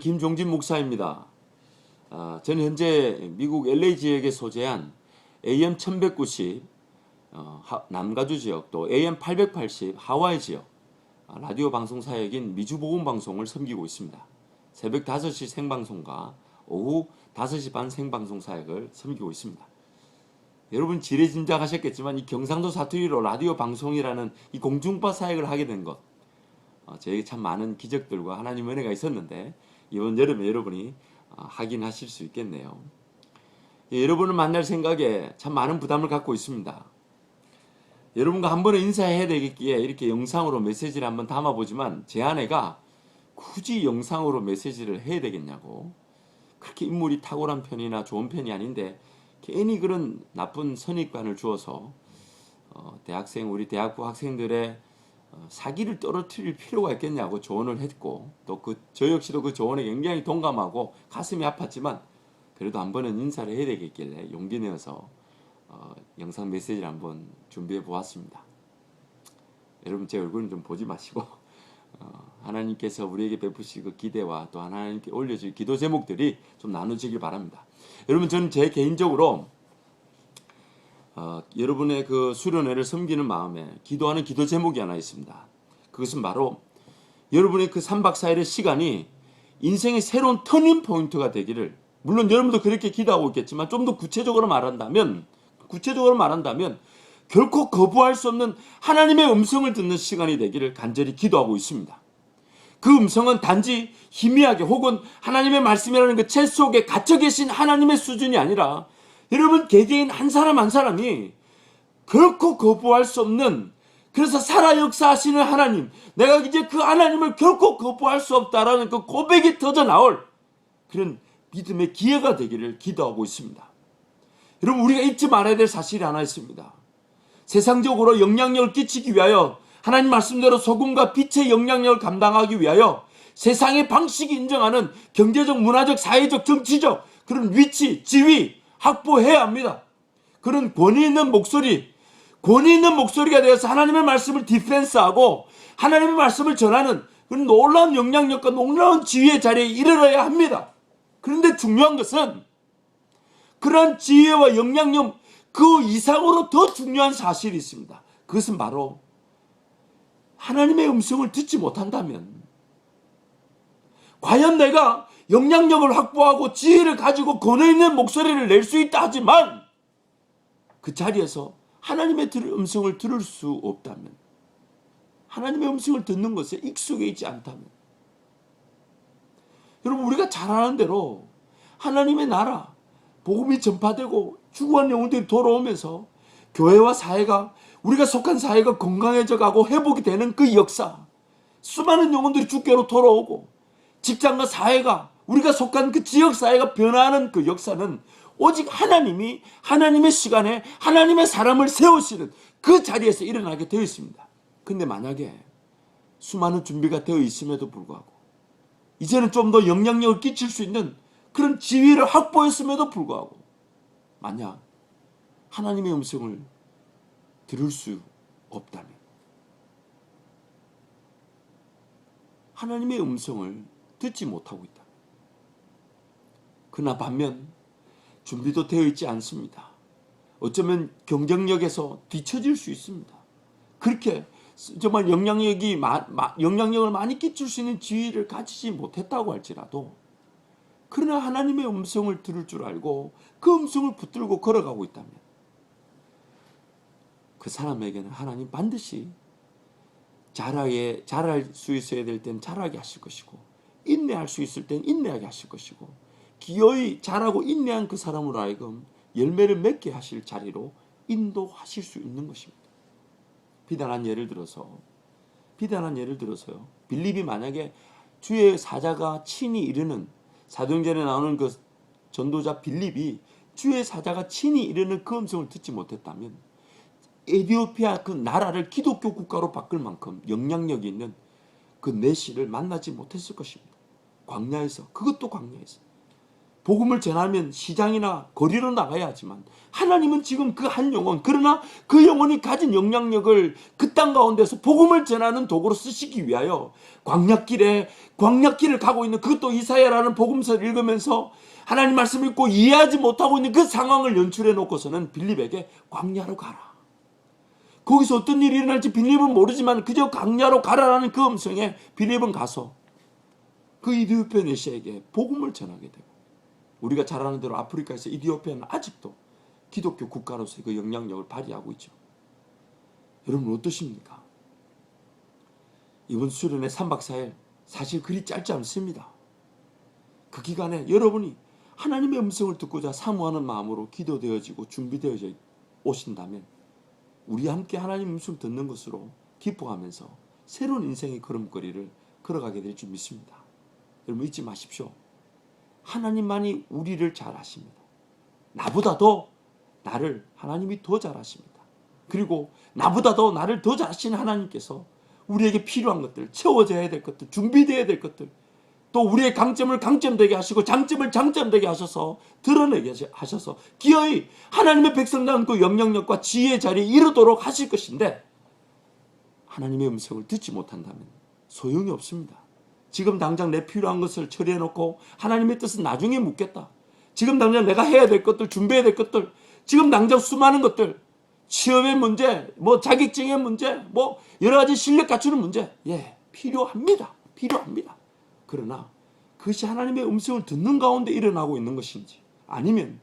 김종진 목사입니다. 저는 현재 미국 LA 지역에 소재한 AM 1190 남가주 지역 또 AM 880 하와이 지역 라디오 방송 사역인 미주복음방송을 섬기고 있습니다. 새벽 5시 생방송과 오후 5시 반 생방송 사역을 섬기고 있습니다. 여러분 지레짐작하셨겠지만 이 경상도 사투리로 라디오 방송이라는 이 공중파 사역을 하게 된 것, 저에게 참 많은 기적들과 하나님의 은혜가 있었는데 이번 여름에 여러분이 확인하실 수 있겠네요. 여러분을 만날 생각에 참 많은 부담을 갖고 있습니다. 여러분과 한 번은 인사해야 되겠기에 이렇게 영상으로 메시지를 한번 담아보지만 제 아내가 굳이 영상으로 메시지를 해야 되겠냐고, 그렇게 인물이 탁월한 편이나 좋은 편이 아닌데 괜히 그런 나쁜 선입관을 주어서 우리 대학부 학생들의 사기를 떨어뜨릴 필요가 있겠냐고 조언을 했고, 또 저 역시도 그 조언에 굉장히 동감하고 가슴이 아팠지만 그래도 한 번은 인사를 해야 되겠길래 용기 내어서 영상 메시지를 한번 준비해 보았습니다. 여러분 제 얼굴은 좀 보지 마시고 하나님께서 우리에게 베푸실 그 기대와 또 하나님께 올려질 기도 제목들이 좀 나눠지길 바랍니다. 여러분 저는 제 개인적으로 여러분의 그 수련회를 섬기는 마음에 기도하는 기도 제목이 하나 있습니다. 그것은 바로 여러분의 그 3박 4일의 시간이 인생의 새로운 터닝 포인트가 되기를, 물론 여러분도 그렇게 기도하고 있겠지만 좀 더 구체적으로 말한다면 결코 거부할 수 없는 하나님의 음성을 듣는 시간이 되기를 간절히 기도하고 있습니다. 그 음성은 단지 희미하게 혹은 하나님의 말씀이라는 그 책 속에 갇혀 계신 하나님의 수준이 아니라 여러분 개개인 한 사람 한 사람이 결코 거부할 수 없는, 그래서 살아 역사하시는 하나님, 내가 이제 그 하나님을 결코 거부할 수 없다라는 그 고백이 터져 나올 그런 믿음의 기회가 되기를 기도하고 있습니다. 여러분 우리가 잊지 말아야 될 사실이 하나 있습니다. 세상적으로 영향력을 끼치기 위하여, 하나님 말씀대로 소금과 빛의 영향력을 감당하기 위하여 세상의 방식이 인정하는 경제적, 문화적, 사회적, 정치적 그런 위치, 지위 확보해야 합니다. 그런 권위 있는 목소리가 되어서 하나님의 말씀을 디펜스하고 하나님의 말씀을 전하는 그런 놀라운 영향력과 놀라운 지위의 자리에 이르러야 합니다. 그런데 중요한 것은 그런 지혜와 영향력 그 이상으로 더 중요한 사실이 있습니다. 그것은 바로 하나님의 음성을 듣지 못한다면, 과연 내가 영향력을 확보하고 지혜를 가지고 권위 있는 목소리를 낼 수 있다 하지만 그 자리에서 하나님의 음성을 들을 수 없다면, 하나님의 음성을 듣는 것에 익숙해 있지 않다면, 여러분 우리가 잘 아는 대로 하나님의 나라 복음이 전파되고 죽어간 영혼들이 돌아오면서 교회와 사회가, 우리가 속한 사회가 건강해져 가고 회복이 되는 그 역사, 수많은 영혼들이 주께로 돌아오고 직장과 사회가, 우리가 속한 그 지역사회가 변화하는 그 역사는 오직 하나님이 하나님의 시간에 하나님의 사람을 세우시는 그 자리에서 일어나게 되어 있습니다. 근데 만약에 수많은 준비가 되어 있음에도 불구하고 이제는 좀 더 영향력을 끼칠 수 있는 그런 지위를 확보했음에도 불구하고 만약 하나님의 음성을 들을 수 없다면, 하나님의 음성을 듣지 못하고 있다. 그러나 반면 준비도 되어 있지 않습니다. 어쩌면 경쟁력에서 뒤처질 수 있습니다. 그렇게 정말 영향력을 많이 끼칠 수 있는 지위를 가지지 못했다고 할지라도, 그러나 하나님의 음성을 들을 줄 알고 그 음성을 붙들고 걸어가고 있다면 그 사람에게는 하나님 반드시 잘할 수 있어야 될 땐 잘하게 하실 것이고, 인내할 수 있을 땐 인내하게 하실 것이고, 기어이 잘하고 인내한 그 사람으로 하여금 열매를 맺게 하실 자리로 인도하실 수 있는 것입니다. 비단한 예를 들어서요. 빌립이 만약에 주의 사자가 친히 이르는, 사도행전에 나오는 그 전도자 빌립이 주의 사자가 친히 이르는 그 음성을 듣지 못했다면 에티오피아 그 나라를 기독교 국가로 바꿀 만큼 영향력이 있는 그 메시를 만나지 못했을 것입니다. 그것도 광야에서 복음을 전하면 시장이나 거리로 나가야 하지만 하나님은 지금 그 한 영혼, 그러나 그 영혼이 가진 영향력을 그 땅 가운데서 복음을 전하는 도구로 쓰시기 위하여 광약길을 가고 있는, 그것도 이사야라는 복음서를 읽으면서 하나님 말씀을 읽고 이해하지 못하고 있는 그 상황을 연출해 놓고서는 빌립에게 광야로 가라. 거기서 어떤 일이 일어날지 빌립은 모르지만 그저 광야로 가라라는 그 음성에 빌립은 가서 그 이디오피아 내시에게 복음을 전하게 되고, 우리가 잘 아는 대로 아프리카에서 이디오피아는 아직도 기독교 국가로서의 그 영향력을 발휘하고 있죠. 여러분 어떠십니까? 이번 수련회 3박 4일 사실 그리 짧지 않습니다. 그 기간에 여러분이 하나님의 음성을 듣고자 사모하는 마음으로 기도되어지고 준비되어져 오신다면 우리 함께 하나님 음성 듣는 것으로 기뻐하면서 새로운 인생의 걸음걸이를 걸어가게 될 줄 믿습니다. 여러분 잊지 마십시오. 하나님만이 우리를 잘 아십니다. 나보다 더 나를 하나님이 더 잘 아십니다. 그리고 나보다 더 나를 더 잘 아시는 하나님께서 우리에게 필요한 것들, 채워져야 될 것들, 준비되어야 될 것들, 또 우리의 강점을 강점되게 하시고 장점을 장점되게 하셔서 드러내게 하셔서 기어이 하나님의 백성다운 그 영향력과 지혜의 자리에 이르도록 하실 것인데, 하나님의 음성을 듣지 못한다면 소용이 없습니다. 지금 당장 내 필요한 것을 처리해놓고 하나님의 뜻은 나중에 묻겠다. 지금 당장 내가 해야 될 것들, 준비해야 될 것들, 지금 당장 수많은 것들, 시험의 문제, 뭐 자격증의 문제, 뭐 여러 가지 실력 갖추는 문제, 필요합니다. 그러나 그것이 하나님의 음성을 듣는 가운데 일어나고 있는 것인지, 아니면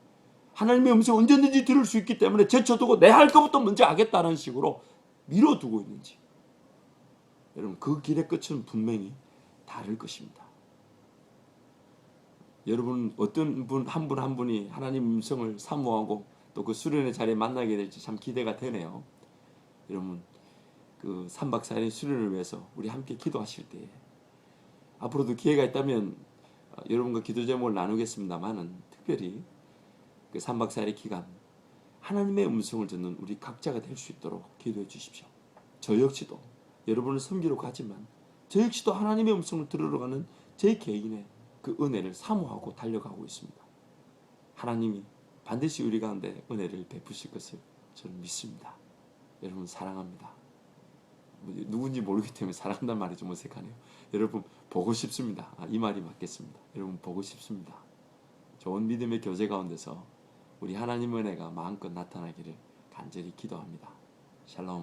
하나님의 음성을 언제든지 들을 수 있기 때문에 제쳐두고 내 할 것부터 먼저 하겠다는 식으로 미뤄두고 있는지, 여러분 그 길의 끝은 분명히 다를 것입니다. 여러분 어떤 분 한 분 한 분이 하나님 음성을 사모하고 또 그 수련의 자리에 만나게 될지 참 기대가 되네요. 여러분 그 3박 4일의 수련을 위해서 우리 함께 기도하실 때에 앞으로도 기회가 있다면 여러분과 기도 제목을 나누겠습니다만은, 특별히 그 3박 4일의 기간 하나님의 음성을 듣는 우리 각자가 될 수 있도록 기도해 주십시오. 저 역시도 여러분을 섬기러 가지만 저 역시도 하나님의 음성을 들으러 가는 제 개인의 그 은혜를 사모하고 달려가고 있습니다. 하나님이 반드시 우리 가운데 은혜를 베푸실 것을 저는 믿습니다. 여러분 사랑합니다. 누군지 모르기 때문에 사랑한다는 말이 좀 어색하네요. 여러분 보고 싶습니다. 이 말이 맞겠습니다. 여러분 보고 싶습니다. 좋은 믿음의 교제 가운데서 우리 하나님의 은혜가 마음껏 나타나기를 간절히 기도합니다. 샬롬.